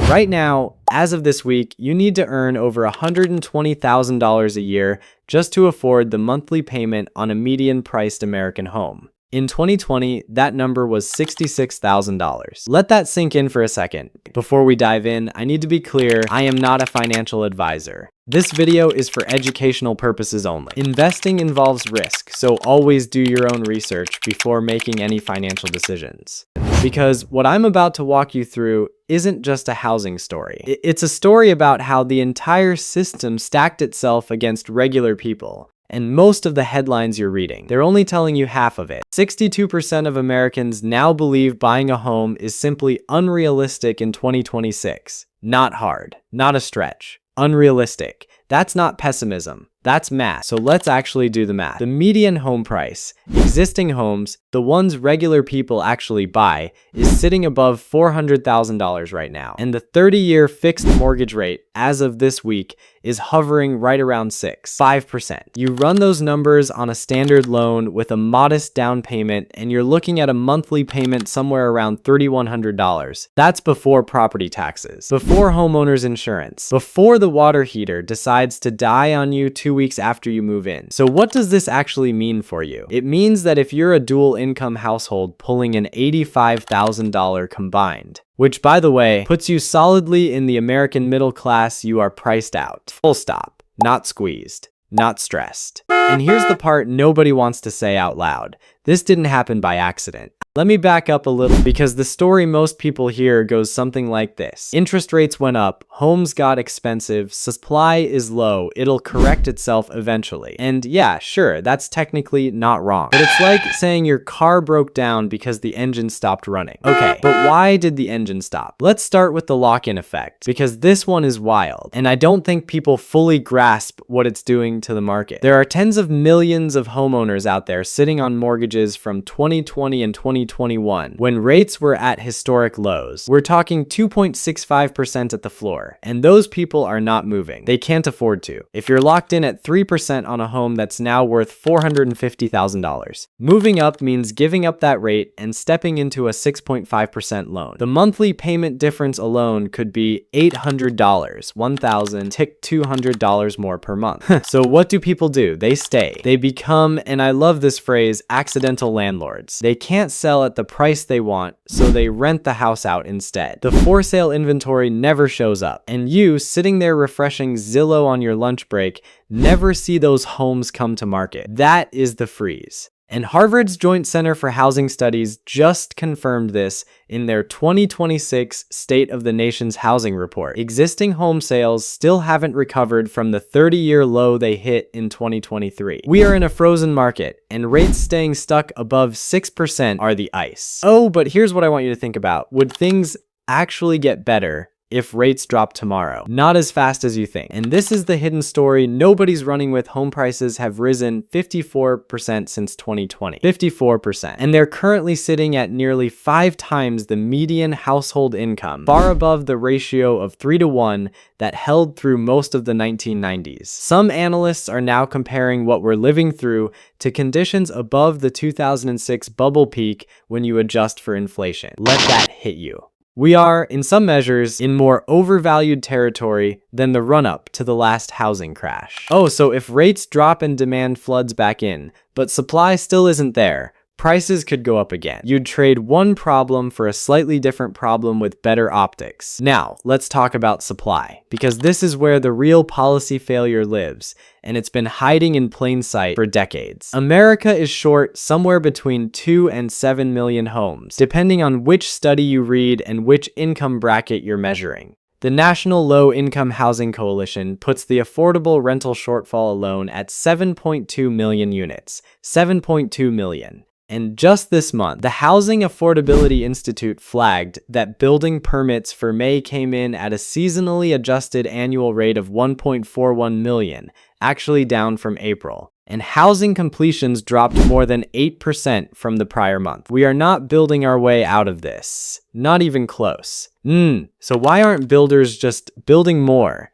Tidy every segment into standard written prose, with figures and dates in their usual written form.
Right now, as of this week, you need to earn over $120,000 a year just to afford the monthly payment on a median-priced American home. In 2020, that number was $66,000. Let that sink in for a second. Before we dive in, I need to be clear, I am not a financial advisor. This video is for educational purposes only. Investing involves risk, so always do your own research before making any financial decisions. Because what I'm about to walk you through isn't just a housing story. It's a story about how the entire system stacked itself against regular people. And most of the headlines you're reading, they're only telling you half of it. 62% of Americans now believe buying a home is simply unrealistic in 2026. Not hard, not a stretch, unrealistic. That's not pessimism, that's math. So let's actually do the math. The median home price, existing homes, the ones regular people actually buy, is sitting above $400,000 right now. And the 30-year fixed mortgage rate, as of this week, is hovering right around 5%. You run those numbers on a standard loan with a modest down payment, and you're looking at a monthly payment somewhere around $3,100. That's before property taxes, before homeowner's insurance, before the water heater decides to die on you 2 weeks after you move in. So what does this actually mean for you? It means that if you're a dual income household pulling an $85,000 combined, which, by the way, puts you solidly in the American middle class, you are priced out. Full stop. Not squeezed. Not stressed. And here's the part nobody wants to say out loud. This didn't happen by accident. Let me back up a little because the story most people hear goes something like this. Interest rates went up, homes got expensive, supply is low, it'll correct itself eventually. And yeah, sure, that's technically not wrong. But it's like saying your car broke down because the engine stopped running. Okay, but why did the engine stop? Let's start with the lock-in effect, because this one is wild, and I don't think people fully grasp what it's doing to the market. There are tens of millions of homeowners out there sitting on mortgages from 2020 and 2021 when rates were at historic lows. We're talking 2.65% at the floor, and those people are not moving. They can't afford to. If you're locked in at 3% on a home that's now worth $450,000, moving up means giving up that rate and stepping into a 6.5% loan. The monthly payment difference alone could be $800, $1,200 more per month. So what do people do? They stay. They become, and I love this phrase, accidental landlords. They can't sell at the price they want, so they rent the house out instead. The for sale inventory never shows up, and you, sitting there refreshing Zillow on your lunch break, never see those homes come to market. That is the freeze. And Harvard's Joint Center for Housing Studies just confirmed this in their 2026 State of the Nation's Housing Report. Existing home sales still haven't recovered from the 30-year low they hit in 2023. We are in a frozen market, and rates staying stuck above 6% are the ice. Oh, but here's what I want you to think about. Would things actually get better if rates drop tomorrow? Not as fast as you think. And this is the hidden story nobody's running with. Home prices have risen 54% since 2020. 54%. And they're currently sitting at nearly 5 times the median household income, far above the ratio of 3 to 1 that held through most of the 1990s. Some analysts are now comparing what we're living through to conditions above the 2006 bubble peak when you adjust for inflation. Let that hit you. We are, in some measures, in more overvalued territory than the run-up to the last housing crash. Oh, so if rates drop and demand floods back in, but supply still isn't there, prices could go up again. You'd trade one problem for a slightly different problem with better optics. Now, let's talk about supply, because this is where the real policy failure lives, and it's been hiding in plain sight for decades. America is short somewhere between 2 and 7 million homes, depending on which study you read and which income bracket you're measuring. The National Low Income Housing Coalition puts the affordable rental shortfall alone at 7.2 million units. 7.2 million. And just this month, the Housing Affordability Institute flagged that building permits for May came in at a seasonally adjusted annual rate of 1.41 million, actually down from April. And housing completions dropped more than 8% from the prior month. We are not building our way out of this. Not even close. So why aren't builders just building more?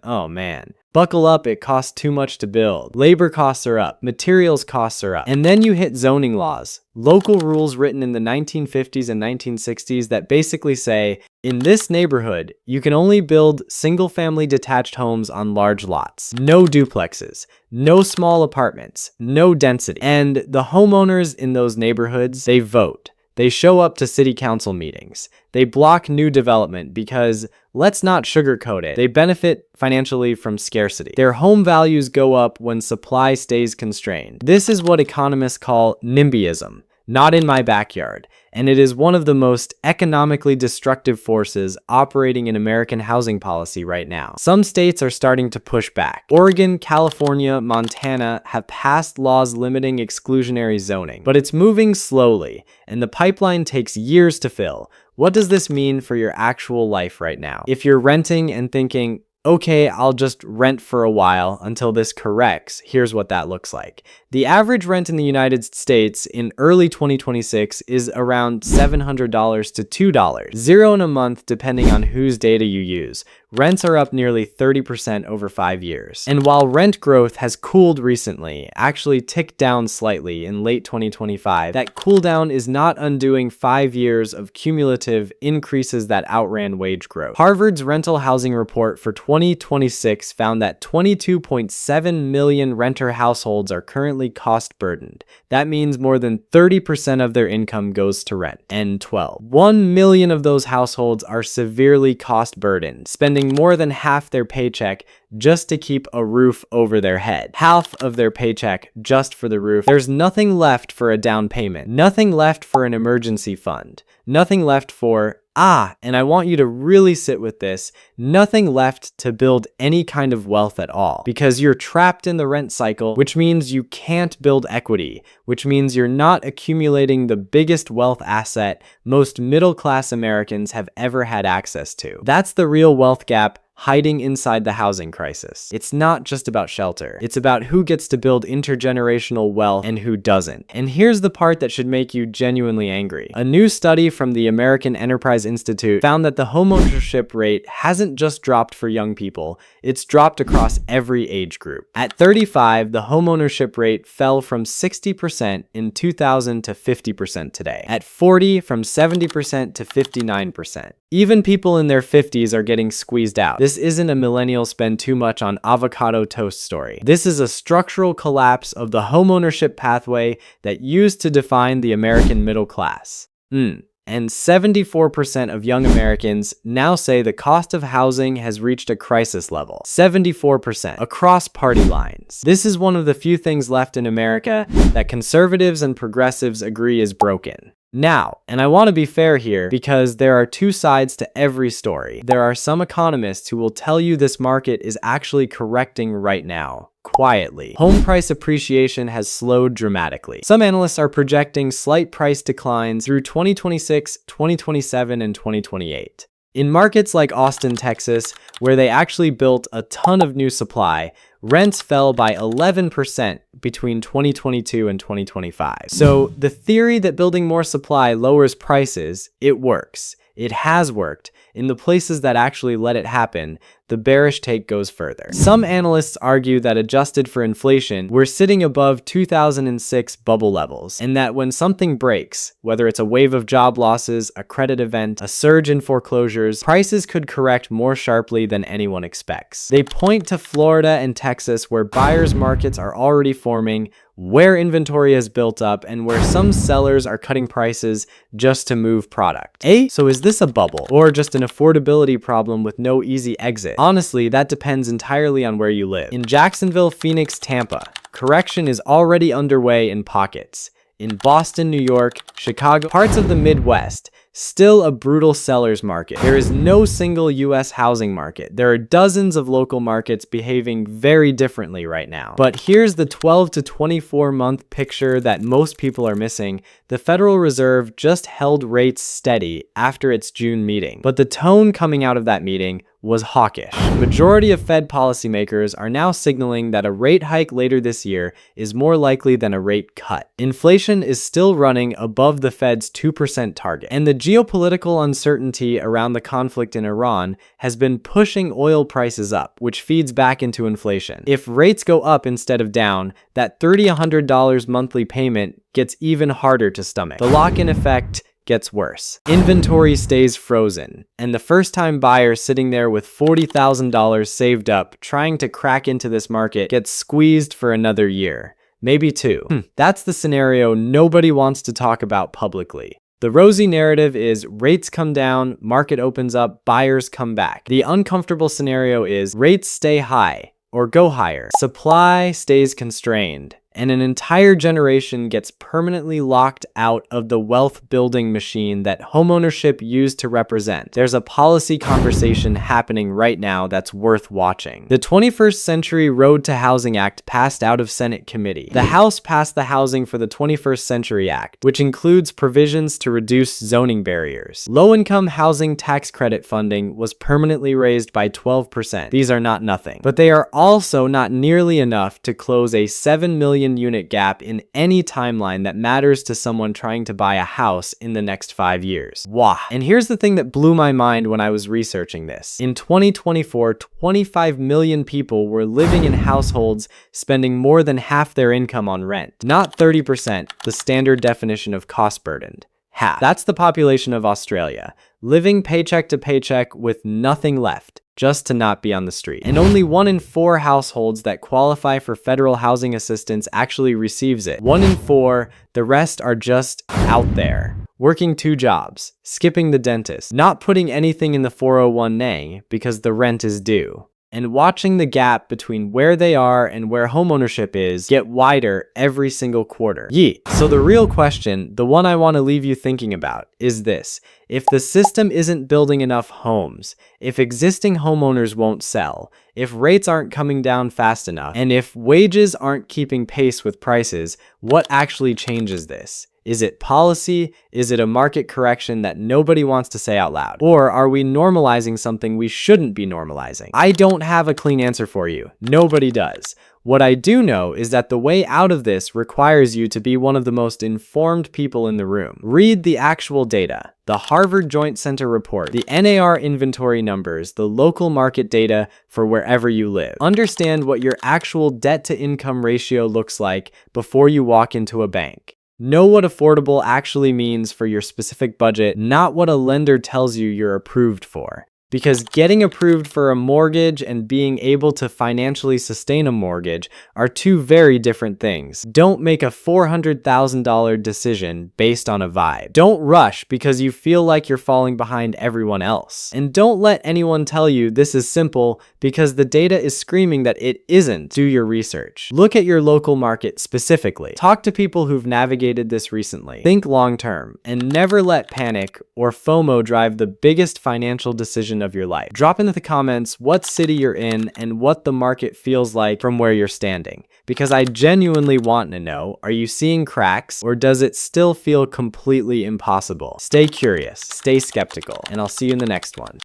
Oh man. Buckle up, it costs too much to build. Labor costs are up, materials costs are up. And then you hit zoning laws, local rules written in the 1950s and 1960s that basically say, in this neighborhood, you can only build single-family detached homes on large lots. No duplexes, no small apartments, no density. And the homeowners in those neighborhoods, they vote. They show up to city council meetings. They block new development because, let's not sugarcoat it, they benefit financially from scarcity. Their home values go up when supply stays constrained. This is what economists call NIMBYism, not in my backyard, and it is one of the most economically destructive forces operating in American housing policy right now. Some states are starting to push back. Oregon, California, Montana have passed laws limiting exclusionary zoning, but it's moving slowly, and the pipeline takes years to fill. What does this mean for your actual life right now? If you're renting and thinking, okay, I'll just rent for a while until this corrects, here's what that looks like. The average rent in the United States in early 2026 is around $700 to $2, zero in a month depending on whose data you use. Rents are up nearly 30% over 5 years. And while rent growth has cooled recently, actually ticked down slightly in late 2025, that cool down is not undoing 5 years of cumulative increases that outran wage growth. Harvard's rental housing report for 2026 found that 22.7 million renter households are currently cost burdened. That means more than 30% of their income goes to rent. And 1 million of those households are severely cost burdened, spending more than half their paycheck just to keep a roof over their head. Half of their paycheck just for the roof. There's nothing left for a down payment, nothing left for an emergency fund, nothing left for, and I want you to really sit with this, nothing left to build any kind of wealth at all, because you're trapped in the rent cycle, which means you can't build equity, which means you're not accumulating the biggest wealth asset most middle-class Americans have ever had access to. That's the real wealth gap hiding inside the housing crisis. It's not just about shelter. It's about who gets to build intergenerational wealth and who doesn't. And here's the part that should make you genuinely angry. A new study from the American Enterprise Institute found that the homeownership rate hasn't just dropped for young people, it's dropped across every age group. At 35, the homeownership rate fell from 60% in 2000 to 50% today. At 40, from 70% to 59%. Even people in their 50s are getting squeezed out. This isn't a millennial spend too much on avocado toast story. This is a structural collapse of the homeownership pathway that used to define the American middle class. And 74% of young Americans now say the cost of housing has reached a crisis level. 74% across party lines. This is one of the few things left in America that conservatives and progressives agree is broken. Now, and I want to be fair here because there are two sides to every story. There are some economists who will tell you this market is actually correcting right now. Quietly. Home price appreciation has slowed dramatically. Some analysts are projecting slight price declines through 2026, 2027, and 2028. In markets like Austin, Texas, where they actually built a ton of new supply, rents fell by 11% between 2022 and 2025. So the theory that building more supply lowers prices, it works. It has worked. In the places that actually let it happen, the bearish take goes further. Some analysts argue that adjusted for inflation, we're sitting above 2006 bubble levels, and that when something breaks, whether it's a wave of job losses, a credit event, a surge in foreclosures, prices could correct more sharply than anyone expects. They point to Florida and Texas, where buyers' markets are already forming, where inventory has built up, and where some sellers are cutting prices just to move product. So is this a bubble, or just an affordability problem with no easy exit? Honestly, that depends entirely on where you live. In Jacksonville, Phoenix, Tampa, correction is already underway in pockets. In Boston, New York, Chicago, parts of the Midwest, still a brutal seller's market. There is no single US housing market. There are dozens of local markets behaving very differently right now. But here's the 12 to 24 month picture that most people are missing. The Federal Reserve just held rates steady after its June meeting. But the tone coming out of that meeting was hawkish. Majority of Fed policymakers are now signaling that a rate hike later this year is more likely than a rate cut. Inflation is still running above the Fed's 2% target, and the geopolitical uncertainty around the conflict in Iran has been pushing oil prices up, which feeds back into inflation. If rates go up instead of down, that $3,100 monthly payment gets even harder to stomach. The lock-in effect gets worse. Inventory stays frozen, and the first-time buyer sitting there with $40,000 saved up trying to crack into this market gets squeezed for another year, maybe two. That's the scenario nobody wants to talk about publicly. The rosy narrative is rates come down, market opens up, buyers come back. The uncomfortable scenario is rates stay high or go higher. Supply stays constrained, and an entire generation gets permanently locked out of the wealth-building machine that homeownership used to represent. There's a policy conversation happening right now that's worth watching. The 21st Century Road to Housing Act passed out of Senate committee. The House passed the Housing for the 21st Century Act, which includes provisions to reduce zoning barriers. Low-income housing tax credit funding was permanently raised by 12%. These are not nothing, but they are also not nearly enough to close a 7 million unit gap in any timeline that matters to someone trying to buy a house in the next 5 years. Wah. And here's the thing that blew my mind when I was researching this. In 2024, 25 million people were living in households spending more than half their income on rent. Not 30%, the standard definition of cost burdened. Half. That's the population of Australia, living paycheck to paycheck with nothing left, just to not be on the street. And only 1 in 4 households that qualify for federal housing assistance actually receives it. 1 in 4, the rest are just out there, working 2 jobs, skipping the dentist, not putting anything in the 401k because the rent is due, and watching the gap between where they are and where homeownership is get wider every single quarter. Yeet. So the real question, the one I want to leave you thinking about, is this. If the system isn't building enough homes, if existing homeowners won't sell, if rates aren't coming down fast enough, and if wages aren't keeping pace with prices, what actually changes this? Is it policy? Is it a market correction that nobody wants to say out loud? Or are we normalizing something we shouldn't be normalizing? I don't have a clean answer for you. Nobody does. What I do know is that the way out of this requires you to be one of the most informed people in the room. Read the actual data, the Harvard Joint Center report, the NAR inventory numbers, the local market data for wherever you live. Understand what your actual debt-to-income ratio looks like before you walk into a bank. Know what affordable actually means for your specific budget, not what a lender tells you you're approved for. Because getting approved for a mortgage and being able to financially sustain a mortgage are 2 very different things. Don't make a $400,000 decision based on a vibe. Don't rush because you feel like you're falling behind everyone else. And don't let anyone tell you this is simple because the data is screaming that it isn't. Do your research. Look at your local market specifically. Talk to people who've navigated this recently. Think long term and never let panic or FOMO drive the biggest financial decision of your life. Drop into the comments what city you're in and what the market feels like from where you're standing, because I genuinely want to know, are you seeing cracks or does it still feel completely impossible? Stay curious, stay skeptical, and I'll see you in the next one.